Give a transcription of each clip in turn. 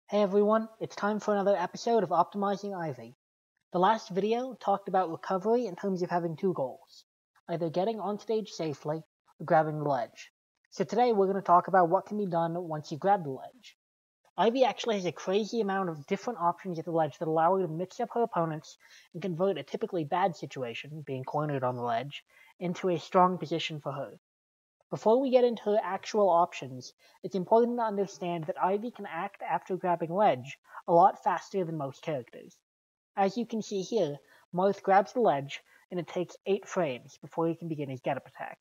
Hey everyone, it's time for another episode of Optimizing Ivy. The last video talked about recovery in terms of having two goals, either getting on stage safely or grabbing the ledge. So today we're going to talk about what can be done once you grab the ledge. Ivy actually has a crazy amount of different options at the ledge that allow her to mix up her opponents and convert a typically bad situation, being cornered on the ledge, into a strong position for her. Before we get into her actual options, it's important to understand that Ivy can act after grabbing ledge a lot faster than most characters. As you can see here, Marth grabs the ledge, and it takes 8 frames before he can begin his get-up attack.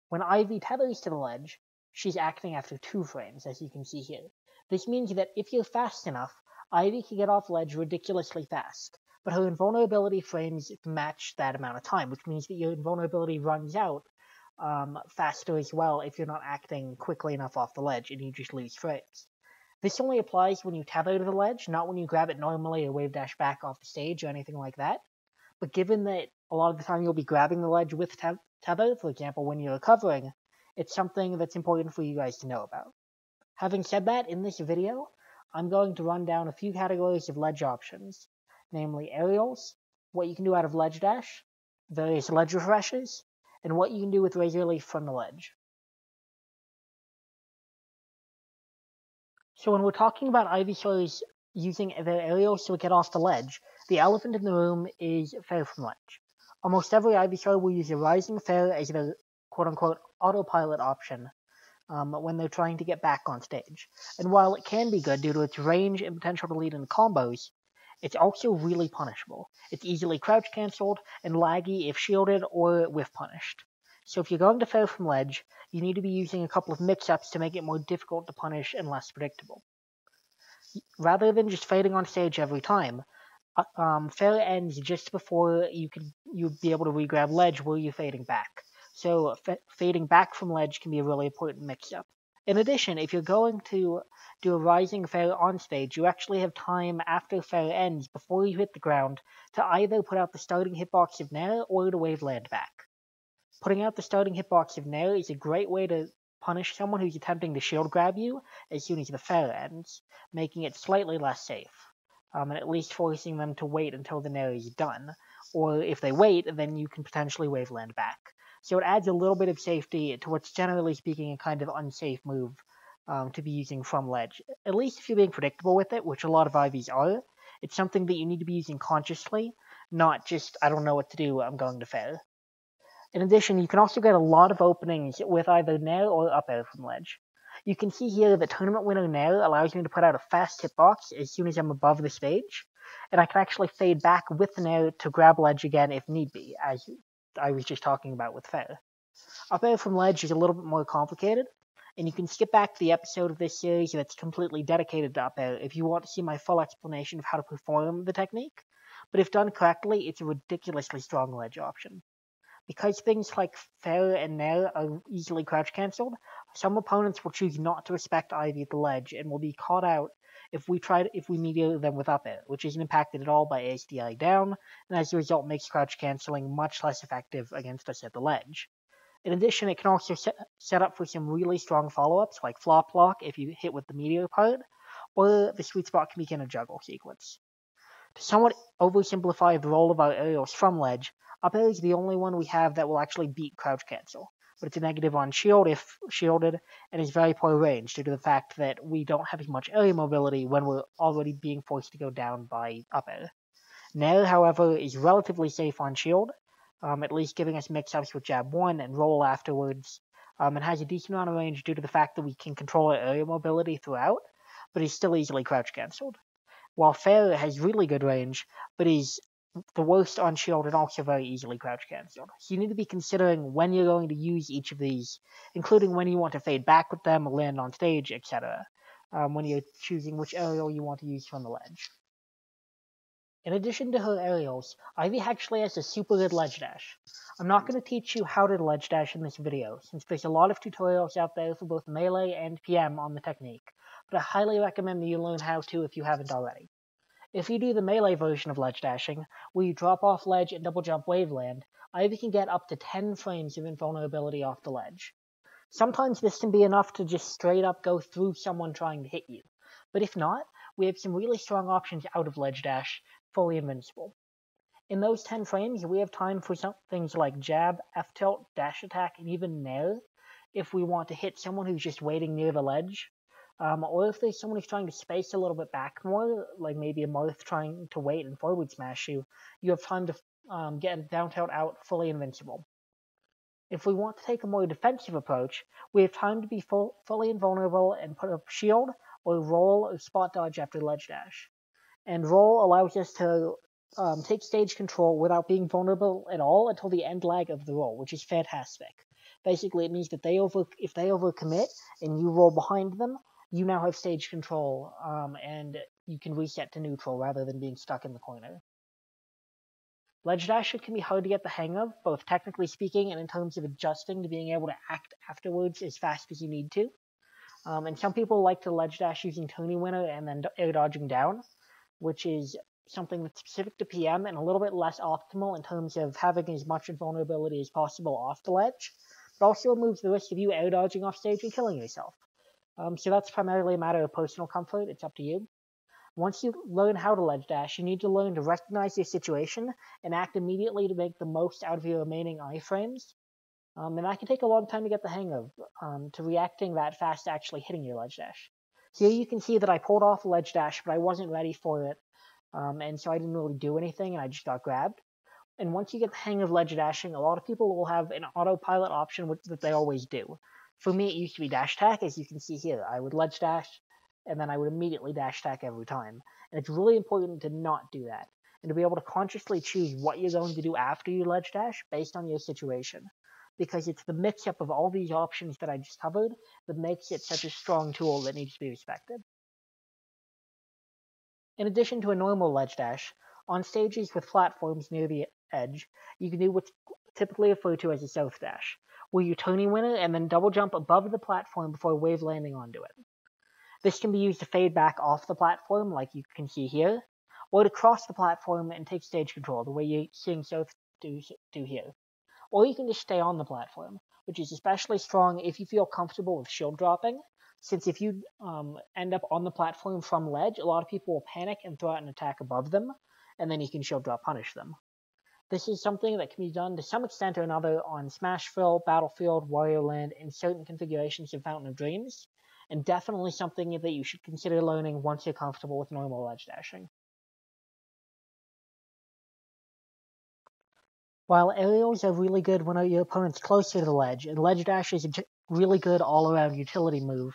When Ivy tethers to the ledge, she's acting after 2 frames, as you can see here. This means that if you're fast enough, Ivy can get off ledge ridiculously fast, but her invulnerability frames match that amount of time, which means that your invulnerability runs out faster as well if you're not acting quickly enough off the ledge and you just lose frames. This only applies when you tether to the ledge, not when you grab it normally or wave dash back off the stage or anything like that. But given that a lot of the time you'll be grabbing the ledge with tether, for example when you're recovering, it's something that's important for you guys to know about. Having said that, in this video, I'm going to run down a few categories of ledge options, namely aerials, what you can do out of ledge dash, various ledge refreshes, and what you can do with razor leaf from the ledge. So when we're talking about Ivy Sawyers using their aerials to get off the ledge, the elephant in the room is fair from ledge. Almost every Ivy Sawyer will use a rising fair as their quote-unquote autopilot option when they're trying to get back on stage. And while it can be good due to its range and potential to lead into combos, it's also really punishable. It's easily crouch cancelled and laggy if shielded or whiff punished. So if you're going to fair from ledge, you need to be using a couple of mix-ups to make it more difficult to punish and less predictable. Rather than just fading on stage every time, fair ends just before you'd be able to re-grab ledge where you're fading back. So fading back from ledge can be a really important mix-up. In addition, if you're going to do a rising fair on stage, you actually have time after fair ends before you hit the ground to either put out the starting hitbox of Nair or to wave land back. Putting out the starting hitbox of Nair is a great way to punish someone who's attempting to shield grab you as soon as the fair ends, making it slightly less safe, and at least forcing them to wait until the Nair is done. Or if they wait, then you can potentially wave land back. So it adds a little bit of safety to what's generally speaking a kind of unsafe move to be using from ledge. At least if you're being predictable with it, which a lot of Ivies are, it's something that you need to be using consciously, not just, I don't know what to do, I'm going to fair. In addition, you can also get a lot of openings with either Nair or up air from ledge. You can see here that tournament winner Nair allows me to put out a fast hitbox as soon as I'm above the stage, and I can actually fade back with the Nair to grab ledge again if need be, as I was just talking about with fair. Up air from ledge is a little bit more complicated, and you can skip back to the episode of this series that's completely dedicated to up air if you want to see my full explanation of how to perform the technique, but if done correctly, it's a ridiculously strong ledge option. Because things like fair and nair are easily crouch cancelled, some opponents will choose not to respect Ivy at the ledge and will be caught out if we meteor them with up air, which isn't impacted at all by ASDI down, and as a result makes crouch cancelling much less effective against us at the ledge. In addition, it can also set up for some really strong follow-ups, like flop lock if you hit with the meteor part, or the sweet spot can begin a juggle sequence. To somewhat oversimplify the role of our aerials from ledge, up air is the only one we have that will actually beat crouch cancel, but it's a negative on shield if shielded, and is very poor range due to the fact that we don't have as much area mobility when we're already being forced to go down by up air. Nair, however, is relatively safe on shield, at least giving us mix-ups with jab 1 and roll afterwards, and has a decent amount of range due to the fact that we can control our area mobility throughout, but is still easily crouch cancelled. While fair has really good range, but is the worst on shield and also very easily crouch cancelled. So you need to be considering when you're going to use each of these, including when you want to fade back with them, land on stage, etc., when you're choosing which aerial you want to use from the ledge. In addition to her aerials, Ivy actually has a super good ledge dash. I'm not going to teach you how to ledge dash in this video, since there's a lot of tutorials out there for both Melee and PM on the technique, but I highly recommend that you learn how to if you haven't already. If you do the Melee version of ledge dashing, where you drop off ledge and double jump waveland, Ivy can get up to 10 frames of invulnerability off the ledge. Sometimes this can be enough to just straight up go through someone trying to hit you, But if not, we have some really strong options out of ledge dash, fully invincible. In those 10 frames, we have time for some things like jab, F-tilt, dash attack, and even nair, if we want to hit someone who's just waiting near the ledge. Or if there's someone who's trying to space a little bit back more, like maybe a Marth trying to wait and forward smash you, you have time to get a down tilt out fully invincible. If we want to take a more defensive approach, we have time to be fully invulnerable and put up shield, or roll or spot dodge after ledge dash. And roll allows us to take stage control without being vulnerable at all until the end lag of the roll, which is fantastic. Basically, it means that if they overcommit and you roll behind them, you now have stage control, and you can reset to neutral rather than being stuck in the corner. Ledge dash can be hard to get the hang of, both technically speaking and in terms of adjusting to being able to act afterwards as fast as you need to. And some people like to ledge dash using Tony Winner and then air dodging down, which is something that's specific to PM and a little bit less optimal in terms of having as much invulnerability as possible off the ledge, but also removes the risk of you air dodging off stage and killing yourself. So that's primarily a matter of personal comfort. It's up to you. Once you learn how to ledge dash, you need to learn to recognize your situation and act immediately to make the most out of your remaining iframes. And that can take a long time to get the hang of, to reacting that fast to actually hitting your ledge dash. Here you can see that I pulled off a ledge dash, but I wasn't ready for it, and so I didn't really do anything, and I just got grabbed. And once you get the hang of ledge dashing, a lot of people will have an autopilot option that they always do. For me, it used to be dash attack, as you can see here. I would ledge dash, and then I would immediately dash attack every time. And it's really important to not do that, and to be able to consciously choose what you're going to do after you ledge dash based on your situation. Because it's the mix-up of all these options that I just covered that makes it such a strong tool that needs to be respected. In addition to a normal ledge dash, on stages with platforms near the edge, you can do what's typically referred to as a south dash, where you Tony Winner and then double jump above the platform before wave landing onto it. This can be used to fade back off the platform, like you can see here, or to cross the platform and take stage control, the way you're seeing South do here. Or you can just stay on the platform, which is especially strong if you feel comfortable with shield dropping, since if you end up on the platform from ledge, a lot of people will panic and throw out an attack above them, and then you can shield drop punish them. This is something that can be done to some extent or another on Smashville, Battlefield, Warrior Land, and certain configurations of Fountain of Dreams, and definitely something that you should consider learning once you're comfortable with normal ledge dashing. While aerials are really good when your opponent's closer to the ledge, and ledge dash is a really good all-around utility move,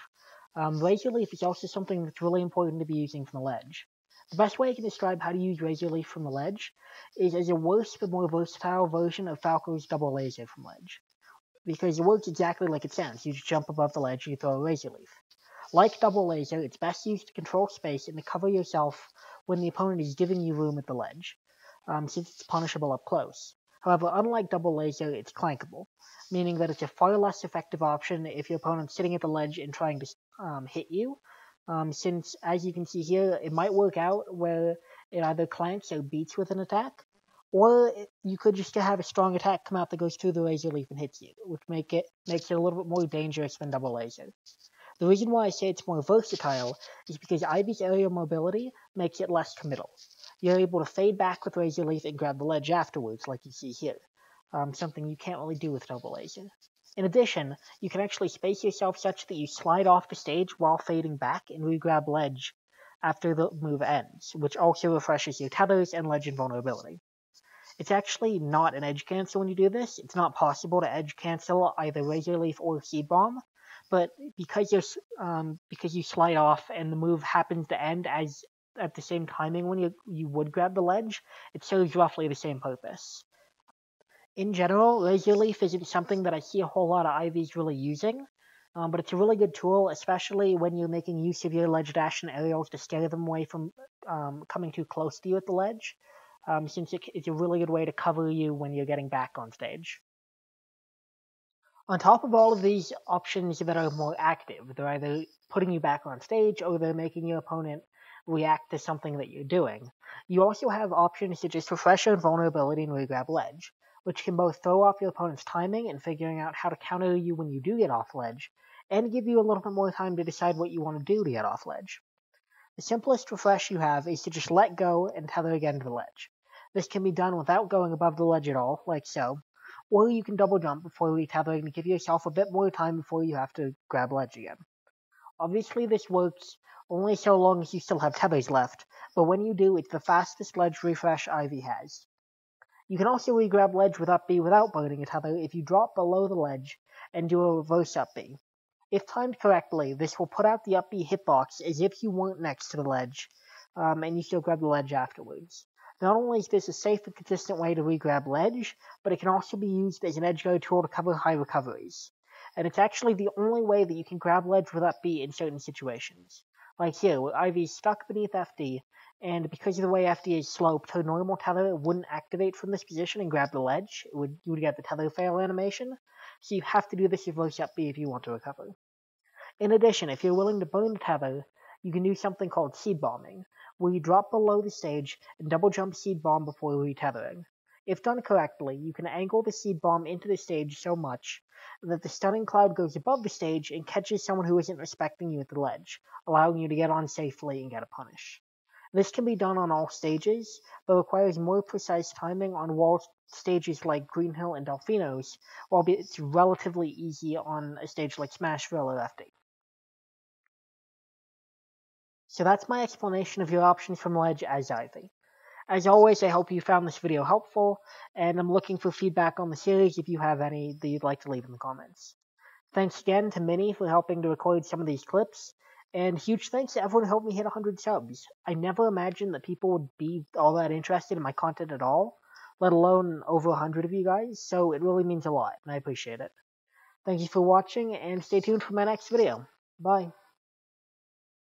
Razor Leaf is also something that's really important to be using from the ledge. The best way I can describe how to use Razor Leaf from the ledge is as a worse but more versatile version of Falco's double laser from ledge. Because it works exactly like it sounds. You just jump above the ledge and you throw a Razor Leaf. Like double laser, it's best used to control space and to cover yourself when the opponent is giving you room at the ledge, since it's punishable up close. However, unlike double laser, it's clankable, meaning that it's a far less effective option if your opponent's sitting at the ledge and trying to hit you, since, as you can see here, it might work out where it either clanks or beats with an attack, or you could just have a strong attack come out that goes through the Razor Leaf and hits you, which makes it a little bit more dangerous than double laser. The reason why I say it's more versatile is because Ivy's aerial mobility makes it less committal. You're able to fade back with Razor Leaf and grab the ledge afterwards, like you see here, something you can't really do with double laser. In addition, you can actually space yourself such that you slide off the stage while fading back and re-grab ledge after the move ends, which also refreshes your tethers and ledge invulnerability. It's actually not an edge cancel when you do this. It's not possible to edge cancel either Razor Leaf or Seed Bomb, but because you slide off and the move happens to end at the same timing when you would grab the ledge, it serves roughly the same purpose. In general, Razor Leaf isn't something that I see a whole lot of IVs really using, but it's a really good tool, especially when you're making use of your ledge dash and aerials to scare them away from coming too close to you at the ledge, since it's a really good way to cover you when you're getting back on stage. On top of all of these options that are more active, they're either putting you back on stage or they're making your opponent react to something that you're doing. You also have options to just refresh your vulnerability and re-grab ledge, which can both throw off your opponent's timing and figuring out how to counter you when you do get off ledge, and give you a little bit more time to decide what you want to do to get off ledge. The simplest refresh you have is to just let go and tether again to the ledge. This can be done without going above the ledge at all, like so, or you can double jump before retethering to give yourself a bit more time before you have to grab ledge again. Obviously this works only so long as you still have tethers left, but when you do, it's the fastest ledge refresh Ivy has. You can also re-grab ledge with up B without burning a tether if you drop below the ledge and do a reverse up B. If timed correctly, this will put out the up B hitbox as if you weren't next to the ledge, and you still grab the ledge afterwards. Not only is this a safe and consistent way to re-grab ledge, but it can also be used as an edge guard tool to cover high recoveries. And it's actually the only way that you can grab ledge with up B in certain situations. Like here, where Ivy's stuck beneath FD, and because of the way FD is sloped, her normal tether wouldn't activate from this position and grab the ledge. You would get the tether fail animation, so you have to do this reverse up B if you want to recover. In addition, if you're willing to burn the tether, you can do something called seed bombing, where you drop below the stage and double jump seed bomb before retethering. If done correctly, you can angle the seed bomb into the stage so much that the stunning cloud goes above the stage and catches someone who isn't respecting you at the ledge, allowing you to get on safely and get a punish. This can be done on all stages, but requires more precise timing on wall stages like Green Hill and Delfinos, while it's relatively easy on a stage like Smashville or FD. So that's my explanation of your options from ledge as Ivy. As always, I hope you found this video helpful, and I'm looking for feedback on the series if you have any that you'd like to leave in the comments. Thanks again to Minnie for helping to record some of these clips, and huge thanks to everyone who helped me hit 100 subs. I never imagined that people would be all that interested in my content at all, let alone over 100 of you guys, so it really means a lot, and I appreciate it. Thank you for watching, and stay tuned for my next video. Bye.